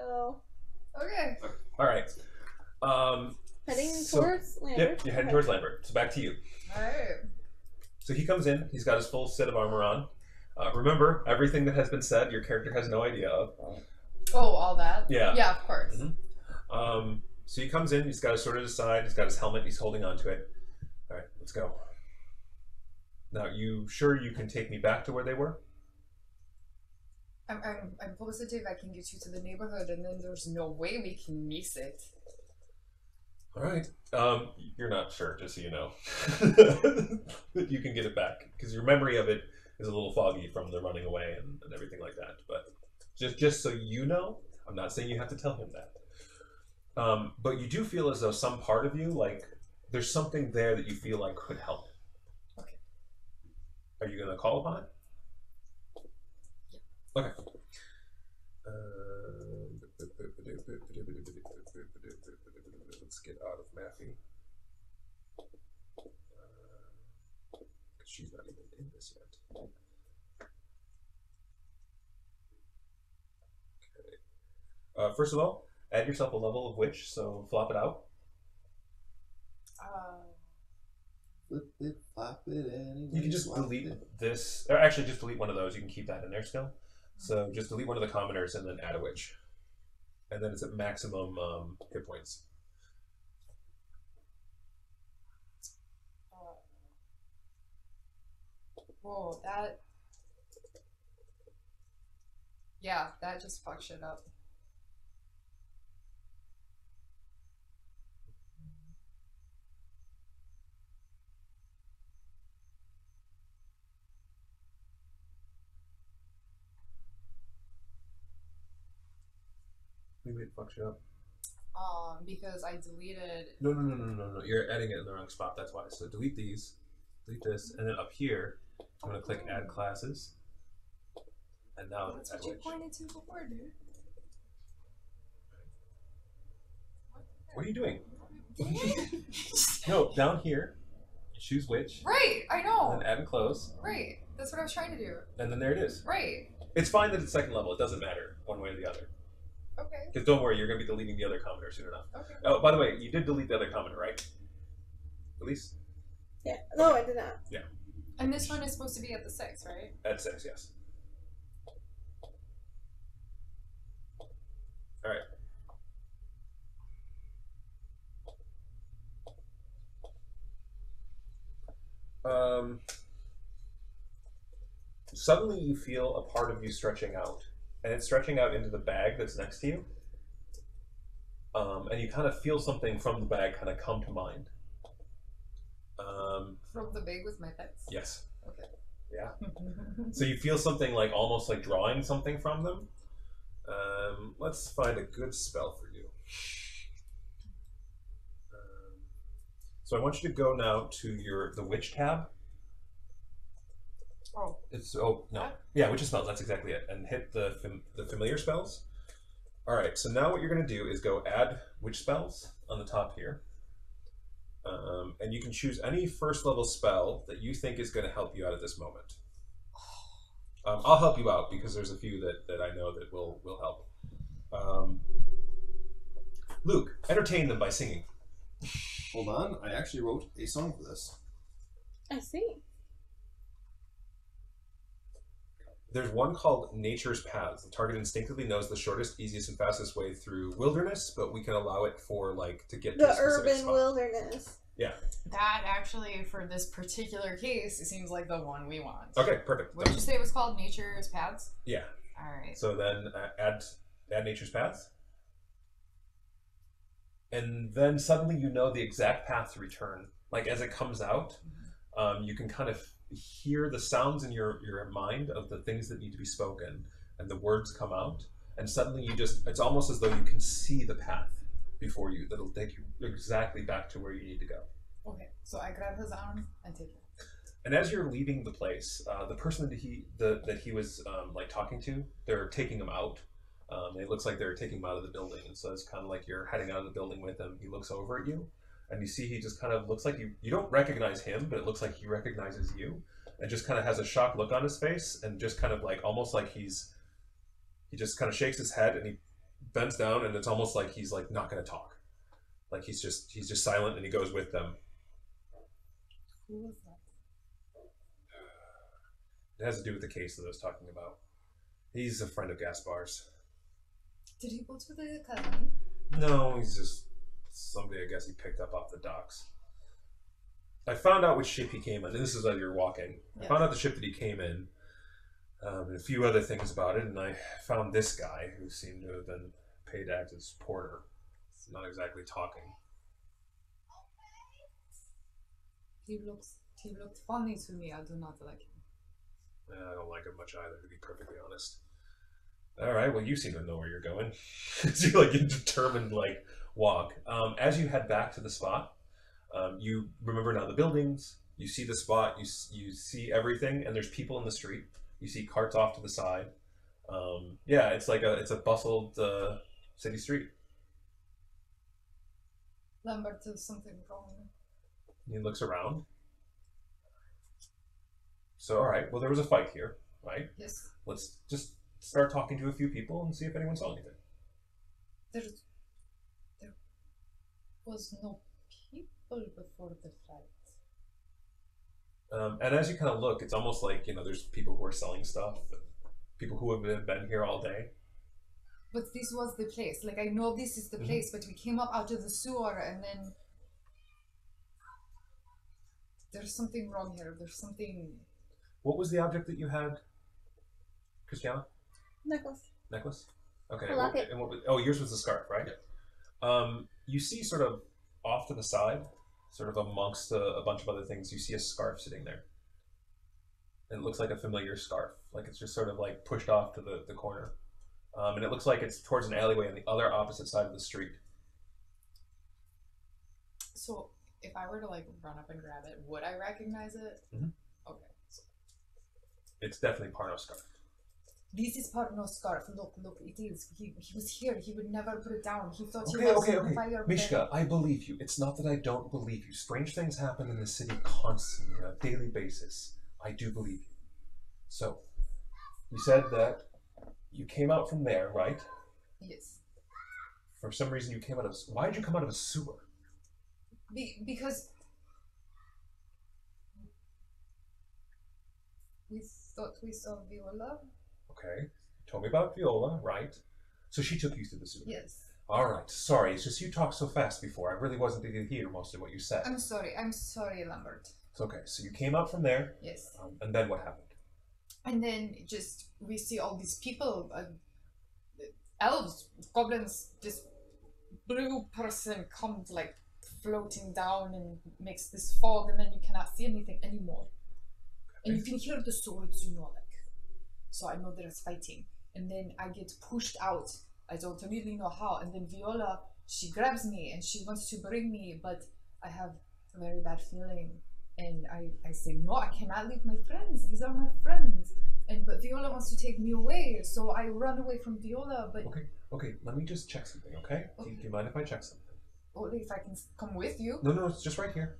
go. Okay. All right. Heading towards Lambert. Yep, you're heading towards Lambert. So back to you. Alright. So he comes in. He's got his full set of armor on. Remember, everything that has been said, your character has no idea of. Oh, all that? Yeah. Yeah, of course. Mm-hmm. So he comes in. He's got his sword at his side. He's got his helmet. He's holding onto it. All right, let's go. Now, you sure you can take me back to where they were? I'm positive I can get you to the neighborhood, and then there's no way we can miss it. All right. You're not sure, just so you know. That you can get it back. Because your memory of it is a little foggy from the running away and everything like that. But just so you know, I'm not saying you have to tell him that. But you do feel as though some part of you, like, there's something there that you feel like could help. Okay. Are you going to call upon it? Yeah. Okay. Let's get out of Matthew. Because she's not even in this yet. Okay. First of all, add yourself a level of witch, so flop it out. Flip it, flop it, and You can just delete this, or actually just delete one of those. You can keep that in there still. So just delete one of the commoners and then add a witch. And then it's at maximum hit points. Whoa, that... Yeah, that just fucked shit up. Maybe it fucks you up. Because I deleted... No. You're adding it in the wrong spot, that's why. So delete these, delete this, and then up here, I'm going to click add classes. And now That's it's add what you witch. pointed to before, dude. What are you doing? No, down here, choose witch, Right, I know. and then add and close, Right, that's what I was trying to do. and then there it is. Right. It's fine that it's second level, it doesn't matter one way or the other. Okay. Because don't worry, you're going to be deleting the other commenter soon enough. Okay. Oh, by the way, you did delete the other commenter, right? Elise? Yeah. No, I did not. And this one is supposed to be at the 6, right? At 6, yes. Alright. Suddenly you feel a part of you stretching out. And it's stretching out into the bag that's next to you. And you kind of feel something from the bag kind of come to mind. From the bag with my pets? Yes. Okay. Yeah. So you feel something like almost like drawing something from them. Let's find a good spell for you. So I want you to go now to the witch tab. Oh. Yeah, witch spells. That's exactly it. And hit the familiar spells. All right. So now what you're going to do is go add witch spells on the top here. And you can choose any first level spell that you think is going to help you out at this moment. I'll help you out because there's a few that I know that will help. Luke, entertain them by singing. Hold on, I actually wrote a song for this. I see. There's one called Nature's Paths. The target instinctively knows the shortest, easiest, and fastest way through wilderness, but we can allow it for to get to The a specific urban spot. wilderness. Yeah. That actually, for this particular case, it seems like the one we want. Okay, perfect. What did you say it was called? Nature's Paths? Yeah. Alright. So then add Nature's Paths. And then suddenly you know the exact path to return. Like as it comes out, you can kind of hear the sounds in your mind of the things that need to be spoken, and the words come out, and suddenly it's almost as though you can see the path before you that'll take you exactly back to where you need to go. Okay, so I grab his arm and take it. And as you're leaving the place, the person that he was talking to, they're taking him out. It looks like they're taking him out of the building, and so it's kind of like you're heading out of the building with him. He looks over at you, and you see he just kind of looks like you don't recognize him, but it looks like he recognizes you, and just kind of has a shocked look on his face, and just kind of like almost like he just kind of shakes his head, and he bends down, and it's almost like he's like not going to talk. Like he's just silent, and he goes with them. Who was that? It has to do with the case that I was talking about. He's a friend of Gaspar's. Did he go to the academy? No, he's just somebody I guess he picked up off the docks. I found out which ship he came in, and this is as you're walking. I found out the ship that he came in, and a few other things about it, and I found this guy who seemed to have been paid to act as porter. Not exactly talking. He looked funny to me. I do not like him. I don't like him much either, to be perfectly honest. All right, well, you seem to know where you're going. So you're like a determined walk. As you head back to the spot, you remember now the buildings. You see the spot. You see everything, and there's people in the street. You see carts off to the side. Yeah, it's like it's a bustled city street. Lambert, there's something wrong. He looks around. So, all right. Well, there was a fight here, right? Yes. Let's just start talking to a few people and see if anyone saw anything. There was no people before the fight. And as you kind of look, it's almost like, there's people who are selling stuff, people who have been here all day. But this was the place. Like, I know this is the place, but we came up out of the sewer, and then there's something wrong here. There's something. What was the object that you had, Christiana? Necklace? Okay. A locket. Yours was the scarf, right? Yeah. You see sort of off to the side, sort of amongst a bunch of other things, you see a scarf sitting there. And it looks like a familiar scarf. Like it's just sort of like pushed off to the corner. And it looks like it's towards an alleyway on the other opposite side of the street. So, if I were to run up and grab it, would I recognize it? Mm-hmm. Okay. It's definitely Parno's scarf. This is Parno's scarf. Look, it is. He was here. He would never put it down. He thought he was on fire. Mishka, I believe you. It's not that I don't believe you. Strange things happen in the city constantly on a daily basis. I do believe you. So, you said that you came out from there, right? Yes. For some reason you came out of... Why did you come out of a sewer? Because we thought we saw Viola. Okay. You told me about Viola, right? So she took you through the sewer? Yes. Alright, sorry. It's just you talked so fast before. I really wasn't able to hear most of what you said. I'm sorry, Lambert. It's okay. So you came out from there? Yes. And then what happened? And then we see all these people, elves, goblins, this blue person comes floating down and makes this fog, and then you cannot see anything anymore. And you can hear the swords, So I know there's fighting. And then I get pushed out. I don't really know how. And then Viola, she grabs me and she wants to bring me, but I have a very bad feeling. And I say, no, I cannot leave my friends. These are my friends. But Viola wants to take me away, so I run away from Viola, but... Okay, let me just check something, okay? Do you mind if I check something? Only if I can come with you. No, it's just right here.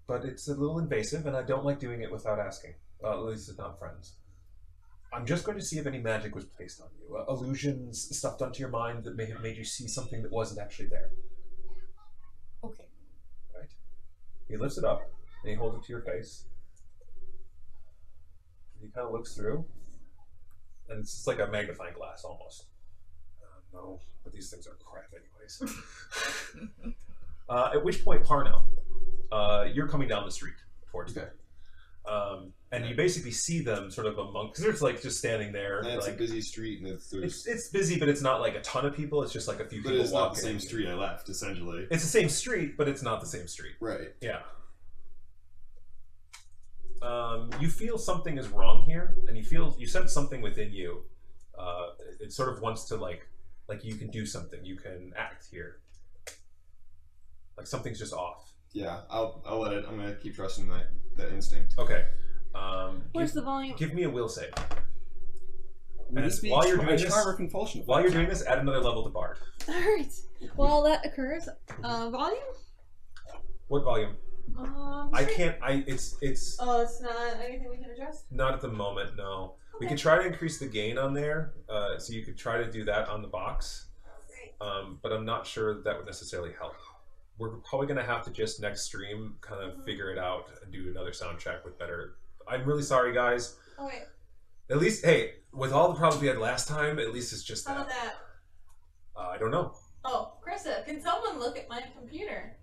But it's a little invasive, and I don't like doing it without asking. At least it's not friends. I'm just going to see if any magic was placed on you. Illusions, stuff done to your mind that may have made you see something that wasn't actually there. Okay. Right. He lifts it up, and he holds it to your face. He kind of looks through, and it's just like a magnifying glass almost. No, but these things are crap anyways. At which point, Parno, you're coming down the street towards them. And you basically see them sort of among, because they're just standing there. And it's a busy street, and it's busy, but it's not like a ton of people. It's just like a few people walking. But it's not the same street I left, essentially. It's the same street, but it's not the same street. Right. Yeah. You feel something is wrong here, and you sense something within you. It sort of wants to like you can do something, you can act here. Like something's just off. Yeah, I'll let it. I'm gonna keep trusting that instinct. Okay. Where's the volume? Give me a will save. And while you're doing this, while you're doing this, add another level to Bard. All right. While that occurs, volume. What volume? I can't. It's. Oh, it's not anything we can address. Not at the moment. No. Okay. We could try to increase the gain on there, so you could try to do that on the box. but I'm not sure that would necessarily help. We're probably going to have to just next stream kind of figure it out and do another sound check with better. I'm really sorry, guys. Oh wait, At least, hey, with all the problems we had last time, at least it's just how that. about that? I don't know. Oh, Krista, can someone look at my computer?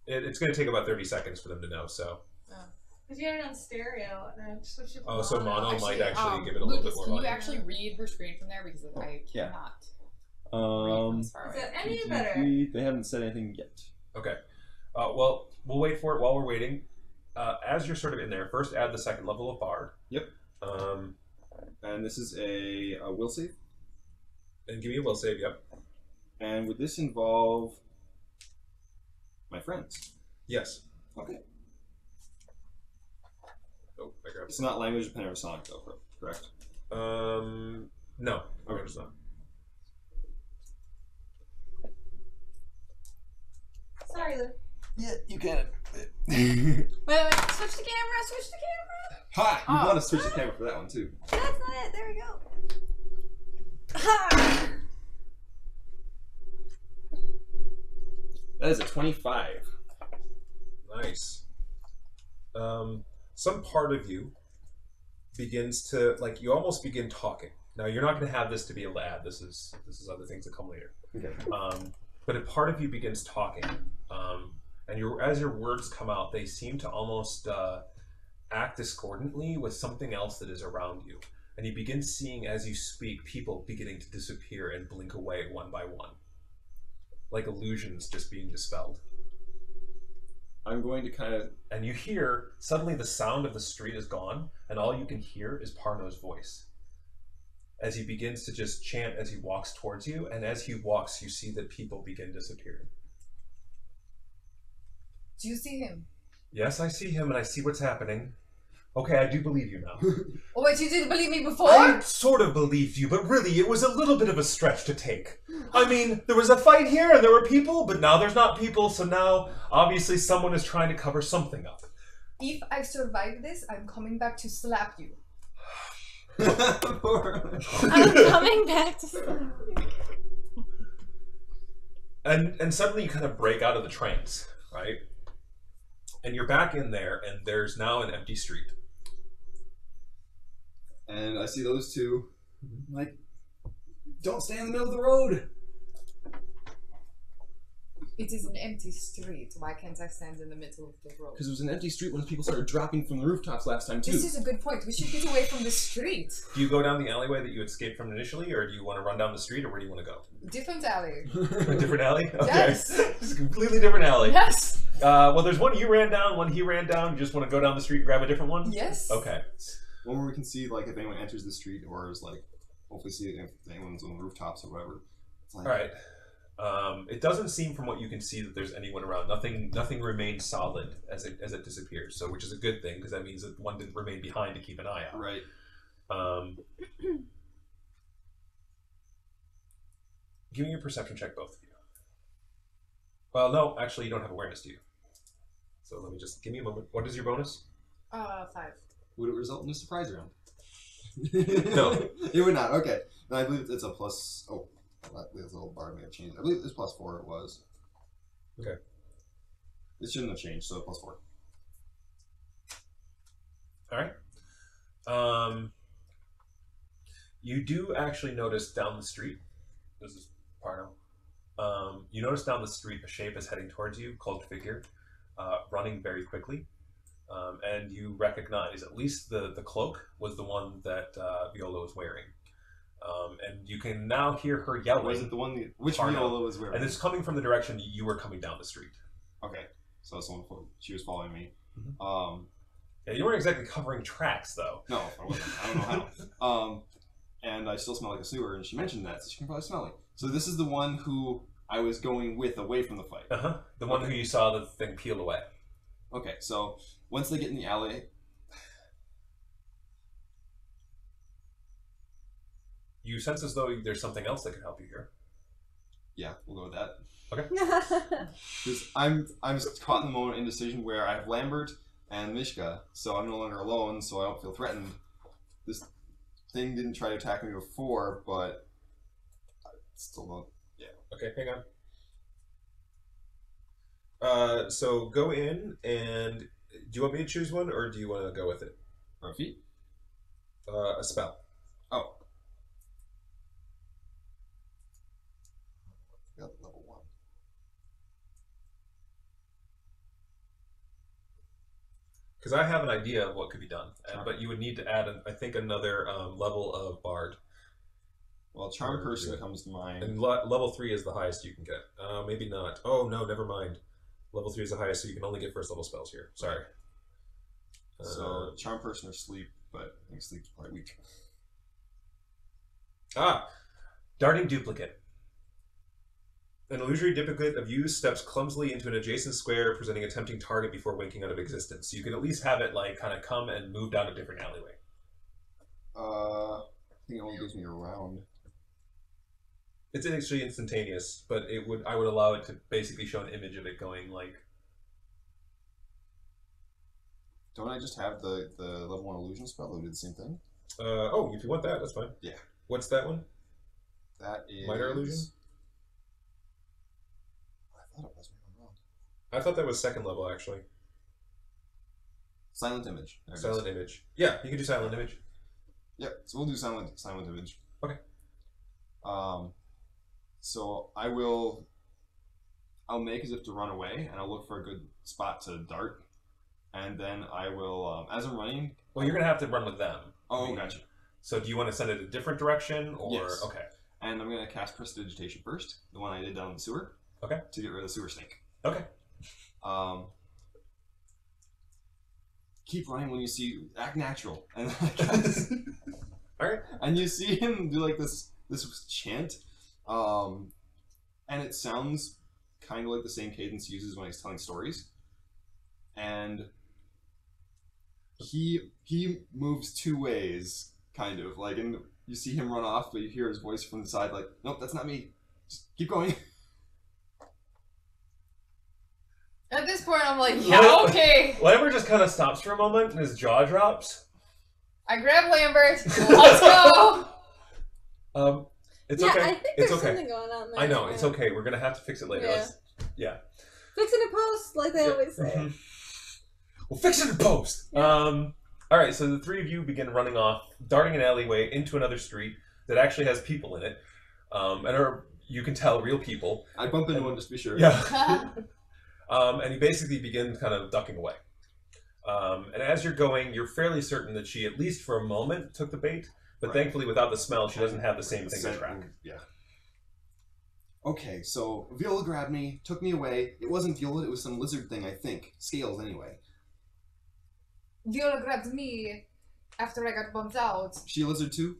It's going to take about 30 seconds for them to know, so. Because you had it on stereo, and I switched it to Oh, so mono might actually give it a Lucas, little bit more can you volume. actually read her screen from there? Because I Yeah. cannot read from this Is far away. that any better? They haven't said anything yet. Okay. Well, we'll wait for it while we're waiting. As you're sort of in there, first add the second level of Bard. Yep. And this is a will save. And give me a will save, yep. And would this involve my friends? Yes. Okay. Oh, I grabbed It's not language dependent or sonic though, correct? No. Okay, it's not. Sorry, Luke. Yeah, you can. Wait, switch the camera, switch the camera! Ha! You want to switch the camera for that one too. That's not it, there we go. Ha! That is a 25. Nice. Some part of you begins to, like, you almost begin talking. Now, you're not going to have this to be able to add. This is other things that come later. Okay. But a part of you begins talking, and as your words come out, they seem to almost act discordantly with something else that is around you. And you begin seeing, as you speak, people beginning to disappear and blink away one by one, like illusions just being dispelled. I'm going to kind of... And you hear, suddenly the sound of the street is gone, and all you can hear is Parno's voice. As he begins to just chant as he walks towards you, and as he walks, you see that people begin disappearing. Do you see him? Yes, I see him, and I see what's happening. Okay, I do believe you now. Oh wait, you didn't believe me before? I sort of believed you, but really, it was a little bit of a stretch to take. I mean, there was a fight here, and there were people, but now there's not people, so now, obviously, someone is trying to cover something up. If I survive this, I'm coming back to slap you. I'm coming back to sleep. And suddenly you kind of break out of the trance, right? And you're back in there, and there's now an empty street. And I see those two, like, don't stand in the middle of the road. It is an empty street. Why can't I stand in the middle of the road? Because it was an empty street when people started dropping from the rooftops last time, too. This is a good point. We should get away from the street. Do you go down the alleyway that you escaped from initially, or do you want to run down the street, or where do you want to go? Different alley. A different alley? Okay. Yes. It's a completely different alley. Yes. Well, there's one you ran down, one he ran down. You just want to go down the street and grab a different one? Yes. Okay. One where we can see, like, if anyone enters the street, or is, like, hopefully see if anyone's on the rooftops or whatever. It's like, All right. It doesn't seem from what you can see that there's anyone around. Nothing remains solid as it disappears. So, which is a good thing because that means that one didn't remain behind to keep an eye out. Right. Give me your perception check, both of you. Well, no, actually, you don't have awareness, do you? So let me just give me a moment. What is your bonus? 5. Would it result in a surprise round? No. It would not. Okay. No, I believe it's a plus... Oh, I believe this little bar may have changed. I believe it's plus 4 it was. Okay. It shouldn't have changed, so plus 4. All right. You do actually notice down the street. This is Parno. You notice down the street a shape is heading towards you, cloaked figure, running very quickly. And you recognize at least the cloak was the one that Viola was wearing. And you can now hear her yelling. Was it the one that... Which Parno. Viola was wearing? And it's coming from the direction you were coming down the street. Okay. So someone... She was following me. Mhm. Yeah, you weren't exactly covering tracks, though. No, I wasn't. I don't know how. And I still smell like a sewer, and she mentioned that, so she can probably smell it. So this is the one who I was going with away from the fight. Uh-huh. The one who you saw the thing peel away. Okay, so once they get in the alley... You sense as though there's something else that could help you here. Yeah, we'll go with that. Okay. Because I'm just caught in the moment of indecision where I have Lambert and Mishka, so I'm no longer alone, so I don't feel threatened. This thing didn't try to attack me before, but I still don't... Yeah. Okay, hang on. So go in, and do you want me to choose one, or do you want to go with it? On feet? A spell. Oh. Got level 1. Because I have an idea of what could be done, Sure. but you would need to add, I think, another level of bard. Well, charm Or person do it. comes to mind. And level 3 is the highest you can get. Maybe not. Oh, no, never mind. Level 3 is the highest, so you can only get first level spells here. Sorry. So charm person or sleep, but I think sleep's probably weak. Darting duplicate. An illusory duplicate of you steps clumsily into an adjacent square, presenting a tempting target before winking out of existence. So you can at least have it like kind of come and move down a different alleyway. I think it only gives me a round. It's actually instantaneous, but I would allow it to basically show an image of it going like. Don't I just have the level 1 illusion spell that would do the same thing? Oh, if you want that, that's fine. Yeah. What's that one? That is Minor illusion? I thought it was, maybe I'm wrong. I thought that was second level, actually. Silent image. There it is. Silent image. Yeah, you can do silent image. Yep. So we'll do silent image. Okay. So I'll make as if to run away, and I'll look for a good spot to dart, and then I will, as I'm running. Well, you're gonna have to run with them. Oh, gotcha. So do you want to send it a different direction, or Yes. okay? And I'm gonna cast Prestidigitation first, the one I did down in the sewer. Okay. To get rid of the sewer snake. Okay. Keep running when you see, act natural, and All right. and you see him do like this chant, and it sounds kind of like the same cadence he uses when he's telling stories, and he moves two ways, kind of like, and you see him run off, but you hear his voice from the side, like, nope, that's not me. Just keep going. At this point, I'm like, yeah, okay. Lambert just kind of stops for a moment, and his jaw drops. I grab Lambert. Let's go. It's yeah, okay. I think It's there's okay. something going on there. I know it's okay. We're gonna have to fix it later. Yeah. Yeah. Fix it in post, like they always say. Mhm. We'll fix it in post. Yeah. All right. So the three of you begin running off, darting an alleyway into another street that actually has people in it, and you can tell real people. I bump into one just to be sure. Yeah. And you basically begin kind of ducking away. And as you're going, you're fairly certain that she, at least for a moment, took the bait. But Right. thankfully, without the smell, she doesn't have the same thing to Scent- track. Yeah. Okay, so Viola grabbed me, took me away. It wasn't Viola, it was some lizard thing, I think. Scales, anyway. Viola grabbed me after I got bumped out. She a lizard too?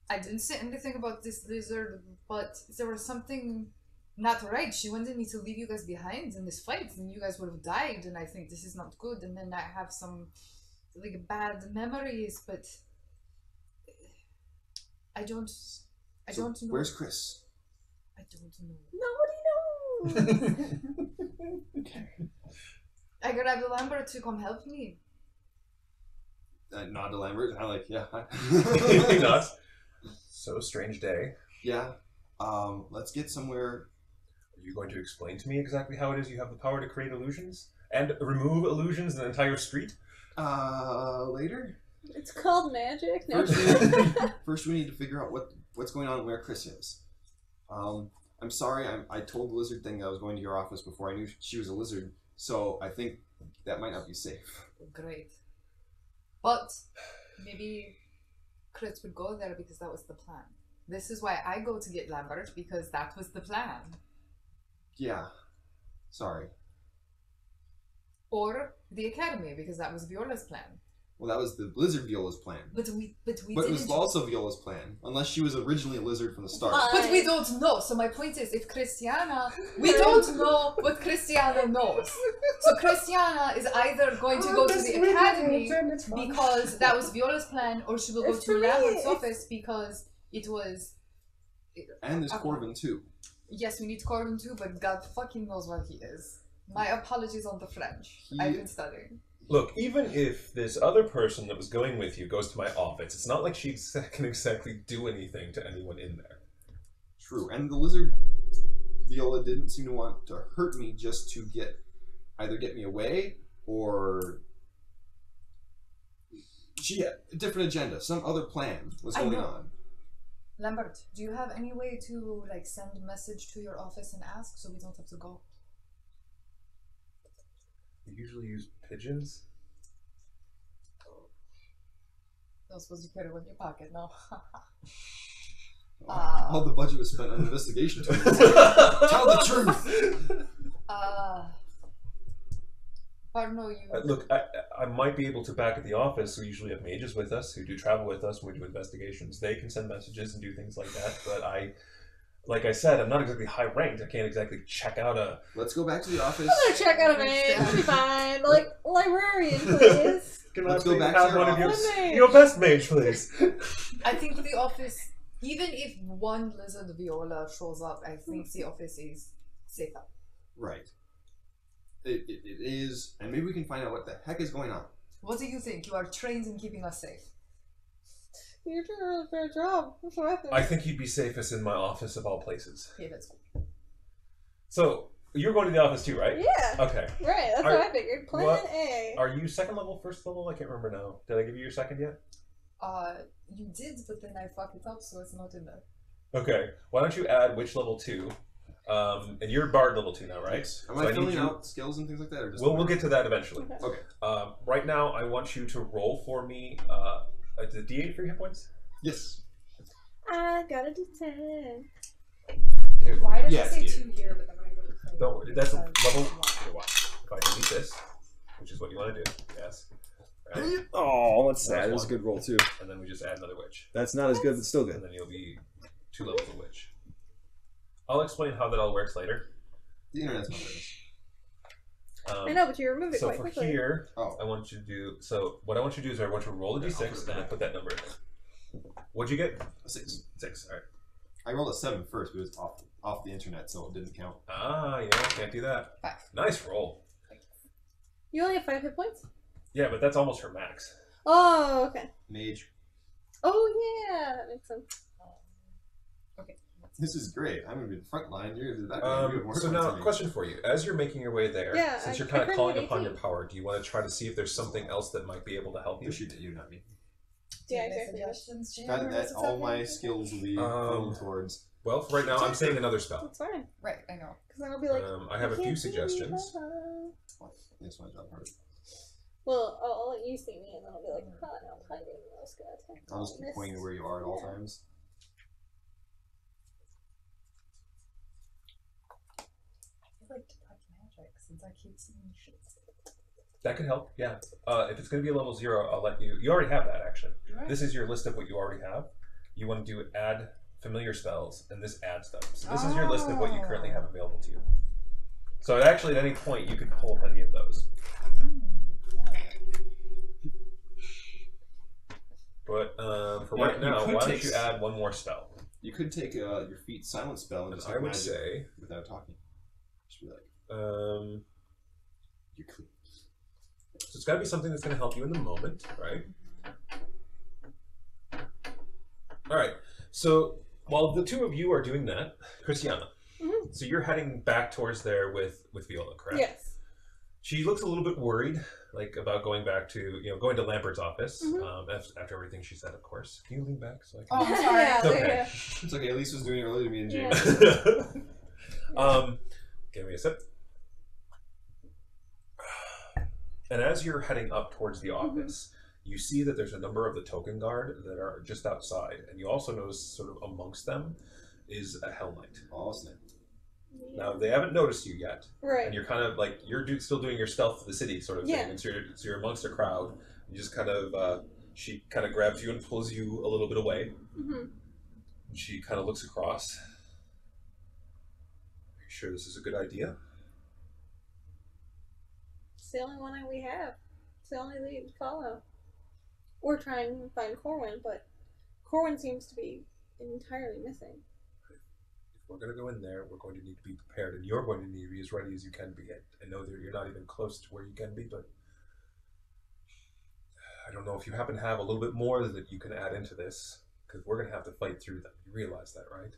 I didn't say anything about this lizard, but there was something not right. She wanted me to leave you guys behind in this fight, and you guys would have died, and I think this is not good. And then I have some, like, bad memories, but I don't know. Where's Chris? I don't know. Nobody knows. Okay. I grabbed Lambert to come help me. Nod to Lambert, I like, yeah. He nods. So strange day. Yeah. Let's get somewhere. Are you going to explain to me exactly how it is you have the power to create illusions and remove illusions in an entire street? Later? It's called magic. No. First we need to figure out what's going on and where Chris is. I'm sorry, I told the lizard thing that I was going to your office before I knew she was a lizard, so I think that might not be safe. Great. But maybe Chris would go there because that was the plan. This is why I go to get Lambert, because that was the plan. Yeah. Sorry. Or the academy, because that was Viola's plan. Well, that was the lizard Viola's plan. But we But it didn't. was also Viola's plan, unless she was originally a lizard from the start. Why? But we don't know. So my point is, if Christiana, we don't know what Christiana knows. So Christiana is either going to go to the academy because that was Viola's plan, or she will go It's to for me. Lambert's office because it was. And there's Corbin, too. Yes, we need Corbin too, but God fucking knows what he is. My apologies on the French. He- I've been studying. Look, even if this other person that was going with you goes to my office, it's not like she can exactly do anything to anyone in there. True. And the lizard Viola didn't seem to want to hurt me just to either get me away or she had a different agenda, some other plan was I going know. on. Lambert, do you have any way to like send a message to your office and ask so we don't have to go? We usually use pigeons. Don't suppose you carry one in your pocket, no? All the budget was spent on investigation tools. Tell the truth. Pardon you. Look, I might be able to back at the office. We usually have mages with us who do travel with us when we do investigations. They can send messages and do things like that. But like I said, I'm not exactly high ranked. I can't exactly check out a. Let's go back to the office. I'm gonna check out a mage. It'll be fine. Like, librarian, please. Let's go back to your one of office. your best mage, please. I think the office, even if one lizard Viola shows up, I think the office is safer. Right. It is, and maybe we can find out what the heck is going on. What do you think? You are trained in keeping us safe. You're doing a really fair job. That's what I think. I think you'd be safest in my office of all places. Okay, let's go. So you're going to the office too, right? Yeah. Okay. Right, that's what I figured. Plan A. Are you second level, first level? I can't remember now. Did I give you your second yet? You did, but then I fucked it up, so it's not in there. Okay. Why don't you add witch level 2? And you're bard level 2 now, right? Yes. Am So I I need filling you- out skills and things like that, or just? We'll get to that eventually. Okay. Okay. Right now, I want you to roll for me the D8 for your hit points. Yes. I got a D10. Why did Yes, I say yeah. 2 here, but then when I go to play? Don't worry, that's a it's level. one. Here, watch. If I delete this, which is what you want to do, yes. Right? Oh, that's That's sad. It was a one. good roll too. And then we just add another witch. That's not as good, but still And good. then you'll be 2 levels of witch. I'll explain how that all works later. The internet's not with us. I know, but you removed it So quite for quickly. here, Oh. I want you to do. So what I want you to do is I want you to roll a Yeah, I'll put d6 it and then back. put that number in there. What'd you get? A 6. 6. All right. I rolled a 7 first, but it was off the internet, so it didn't count. Ah, yeah, can't do that. 5. Nice roll. You only have 5 hit points? Yeah, but that's almost her max. Oh, okay. Mage. Oh, yeah, that makes sense. Okay. This is great. I'm gonna be the front line. You're gonna do that. You're gonna work So on now, something. question for you: as you're making your way there, Yeah, since you're I kind of currently calling have upon your 18. power, do you want to try to see if there's something else that might be able to help you? You shoot at you, not me. Yeah, Any exactly. suggestions, Jim? That's all my skills will be funneled towards. Well, for right now, I'm saying another spell. That's fine. Right, I know. Because then I'll be like, I have a "You few can't see me, suggestions. haha." That's my job part. Well, I'll let you see me, and then I'll be like, "Huh, no, hiding. I was gonna attack." I'll just keep pointing to where you are at all Yeah. times. I feel like detect magic since I keep seeing shit. That could help. Yeah. If it's going to be a level 0, I'll let you. You already have that actually. Right. This is your list of what you already have. You want to do add familiar spells, and this adds them. So this is your list of what you currently have available to you. So actually, at any point, you could pull any of those. But for Yeah, right you now, could why don't take you add one more spell? You could take your feet silent spell and And just I have would magic say, without talking. Just be like, you're clean. so it's got to be something that's going to help you in the moment, right? All right. So while the two of you are doing that, Christiana, Mhm. so you're heading back towards there with Viola, correct? Yes. She looks a little bit worried, like about going back to going to Lambert's office Mhm. After everything she said. Of course, can you lean back so I can? Oh, I'm sorry. Yeah, It's okay. there you go. It's okay. Elise was doing it earlier to me and Yeah. James. Give me a sip. And as you're heading up towards the office, you see that there's a number of the token guard that are just outside, and you also notice sort of amongst them is a Hell Knight. Oh, snap. Now they haven't noticed you yet, Right. and you're kind of like still doing your stealth to the city sort of Yeah. thing, and so you're amongst a crowd. You just kind of she kind of grabs you and pulls you a little bit away. Mm-hmm. And she kind of looks across. Are you sure this is a good idea? It's the only one we have. It's the only lead to follow. We're trying to find Corwin, but Corwin seems to be entirely missing. If we're going to go in there, we're going to need to be prepared, and you're going to need to be as ready as you can be. I know that you're not even close to where you can be, but I don't know if you happen to have a little bit more that you can add into this, because we're going to have to fight through them. You realize that, right?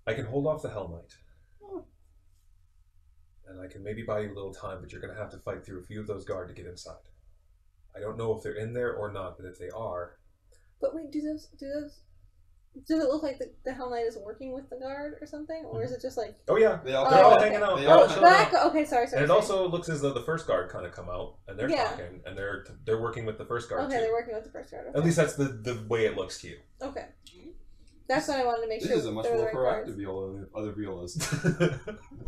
I can hold off the Hell Knight. And I can maybe buy you a little time, but you're going to have to fight through a few of those guard to get inside. I don't know if they're in there or not, but if they are... But wait, does it look like the Hell Knight is working with the guard or something? Or is it just like... Oh yeah, They all, they're all okay. hanging out. They They're all all- chilling out. okay, sorry. And it also looks as though the first guard kind of come out, and they're Yeah. talking, and they're working with the first guard Okay, too. they're working with the first guard. Okay. At least that's the way it looks to you. Okay. That's what I wanted to make This sure. is a much they were more the right proactive guards. Viola than the other Violas.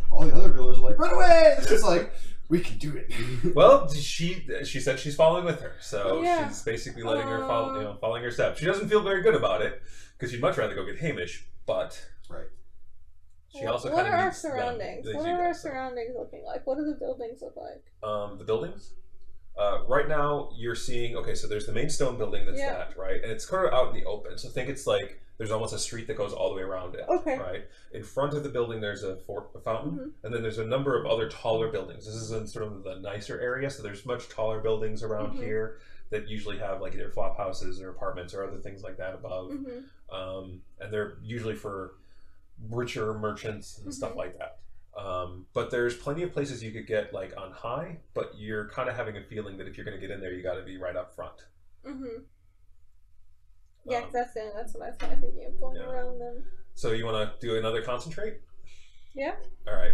All the other Violas are like, run away! It's just like, we can do it. Well, she said she's following with her, so Yeah. she's basically letting her follow, following her steps. She doesn't feel very good about it because she'd much rather go get Hamish, but Right. she also What kind of are our needs them. surroundings? They What do are our that, so. surroundings looking like? What do the buildings look like? The buildings. Right now, you're seeing. Okay, so there's the main stone building that's Yeah. that, right, and it's kind of out in the open. So think it's like there's almost a street that goes all the way around it. Okay. Right. In front of the building, there's a fountain, Mhm. and then there's a number of other taller buildings. This is in sort of the nicer area, so there's much taller buildings around Mhm. here that usually have like either flop houses or apartments or other things like that above. Mm-hmm. And they're usually for richer merchants and stuff Mhm. like that. But there's plenty of places you could get like on high, but you're kind of having a feeling that if you're going to get in there, you got to be right up front. Mm-hmm. Yeah, 'cause Um, that's what I was kind of thinking of going yeah. around them. So you want to do another concentrate? Yeah. All right.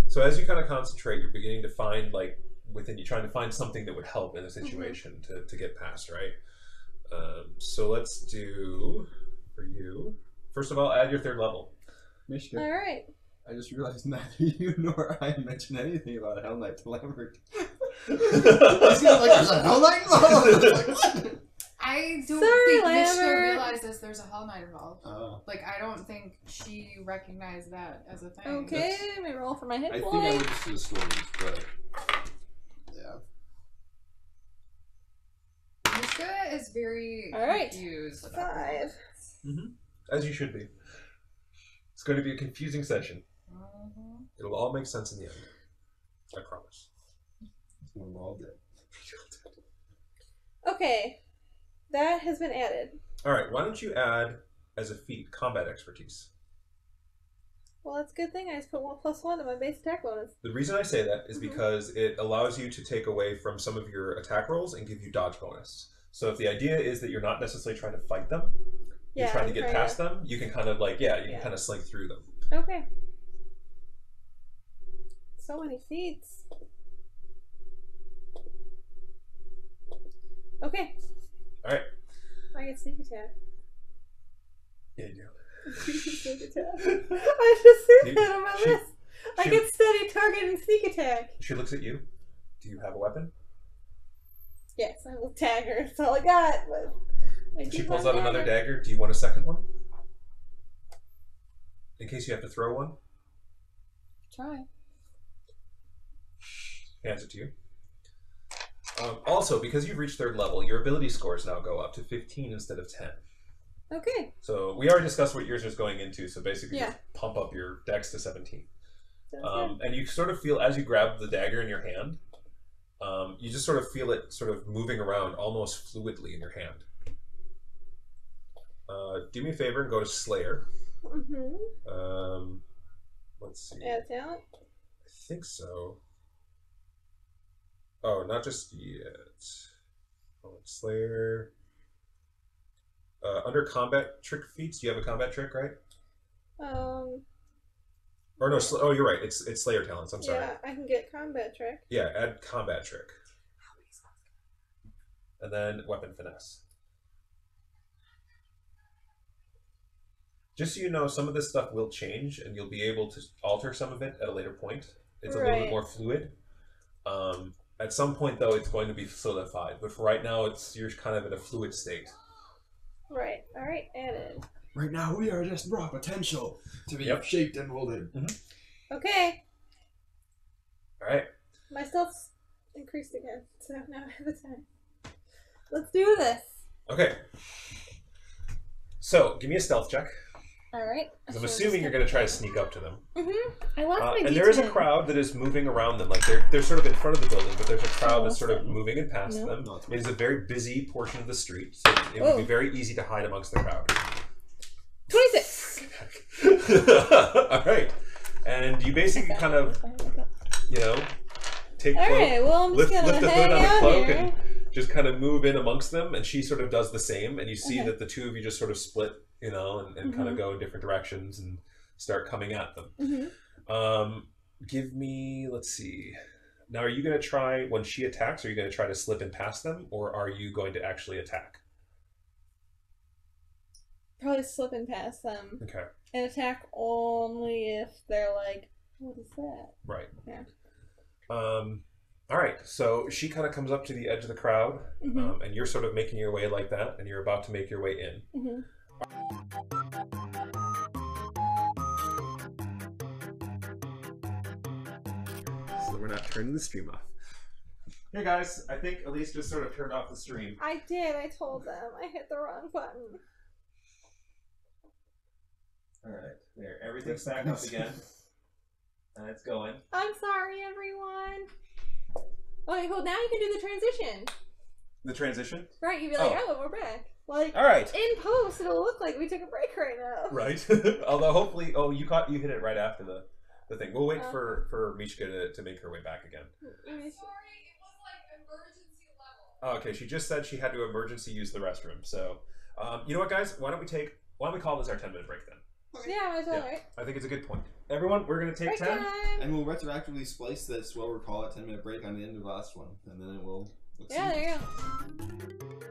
So as you kind of concentrate, you're beginning to find like within you, trying to find something that would help in a situation to get past, right? So let's do for you. First of all, add your third level. Michigan, All right. I just realized neither you nor I mentioned anything about Hell Knight to Lambert. He's gonna like, there's a Hell Knight involved? I don't Sorry, think Mishka Lambert. realizes there's a Hell Knight involved. Oh. Like, I don't think she recognized that as a thing. Okay, let me roll for my hit I think I point. would just do the stories, but yeah. Mishka is very All right. confused. about 5. As you should be. It's going to be a confusing session. Mhm. It'll all make sense in the end. I promise. When we're all dead. Okay, that has been added. All right. Why don't you add as a feat combat expertise? Well, that's a good thing. I just put 1+1 to my base attack bonus. The reason I say that is Mhm. because it allows you to take away from some of your attack rolls and give you dodge bonus. So if the idea is that you're not necessarily trying to fight them, you're Yeah, trying to I'm get trying past them, you can kind of like, you can Yeah. kind of slink through them. Okay. So many feats. Okay. All right. I get sneak attack. Yeah, you Sneak attack. I just see You- that on my she- list. I she- get steady target and sneak attack. She looks at you. Do you have a weapon? Yes, I will tag her. That's all I got. But I She keep pulls on out another tagging. dagger. Do you want a second one? In case you have to throw one, Try. hands it to you. Also, because you've reached third level, your ability scores now go up to 15 instead of 10. Okay. So we already discussed what yours was going into, so basically Yeah. just pump up your dex to 17. Sounds And you sort of feel, as you grab the dagger in your hand, you just sort of feel it sort of moving around almost fluidly in your hand. Do me a favor and go to Slayer. good. Mm-hmm. Let's see. Add talent. I think so. Oh, not just yet. Oh, Slayer. Under combat trick feats, you have a combat trick, right? Or no, oh, you're right. It's Slayer talents. I'm sorry. Yeah, I can get combat trick. Yeah, add combat trick. And then weapon finesse. Just so you know, some of this stuff will change, and you'll be able to alter some of it at a later point. It's a little bit Right. more fluid. At some point, though, it's going to be solidified. But for right now, you're kind of in a fluid state. Right. All right. Added. Right now, we are just raw potential to be Yep. shaped and molded. Okay. All right. My stealth's increased again, so now I have a 10. Let's do this. Okay. So, give me a stealth check. All right. 'Cause I'm assuming you're going to try to sneak up to them. Mm-hmm. I lost my And there is a D10. crowd that is moving around them. Like they're sort of in front of the building, but there's a crowd that's sort of moving in past No. them. No, it's It is a very busy portion of the street, so it would be Oh. very easy to hide amongst the crowd. 26. All right, and you basically kind of, you know, take All cloak, right. Well, I'm just lift gonna the hood hang on the out cloak here. and just kind of move in amongst them, and she sort of does the same, and you see Okay. that the two of you just sort of split, you know, and kind of go in different directions and start coming at them. Mm-hmm. Give me, let's see. Now, are you going to try, when she attacks, are you going to try to slip in past them, or are you going to actually attack? Probably slipping past them Okay, and attack only if they're like, what is that? right. Yeah. All right, so she kind of comes up to the edge of the crowd, Mm-hmm. and you're sort of making your way like that, and you're about to make your way in. Mm-hmm. So we're not turning the stream off. Hey guys, I think Elise just sort of turned off the stream. I did. I told them. I hit the wrong button. All right, there, everything's back up again, and it's going. I'm sorry, everyone. Okay, well, now you can do the transition. The transition? Right, you'd be like, oh, we're back. Like, All right. in post, it'll look like we took a break right now. Right. Although hopefully, you hit it right after the thing. We'll wait for Mishka to make her way back again. Sorry, it was like emergency level. Oh, okay, she just said she had to emergency use the restroom. So, you know what, guys? Why don't we call this our 10-minute break then? Yeah, might as well, Yeah. right? I think it's a good point. Everyone, we're gonna take Break 10. time! And we'll retroactively splice this, we'll call it 10-minute break on the end of the last one. And then it will... Yeah, there you go.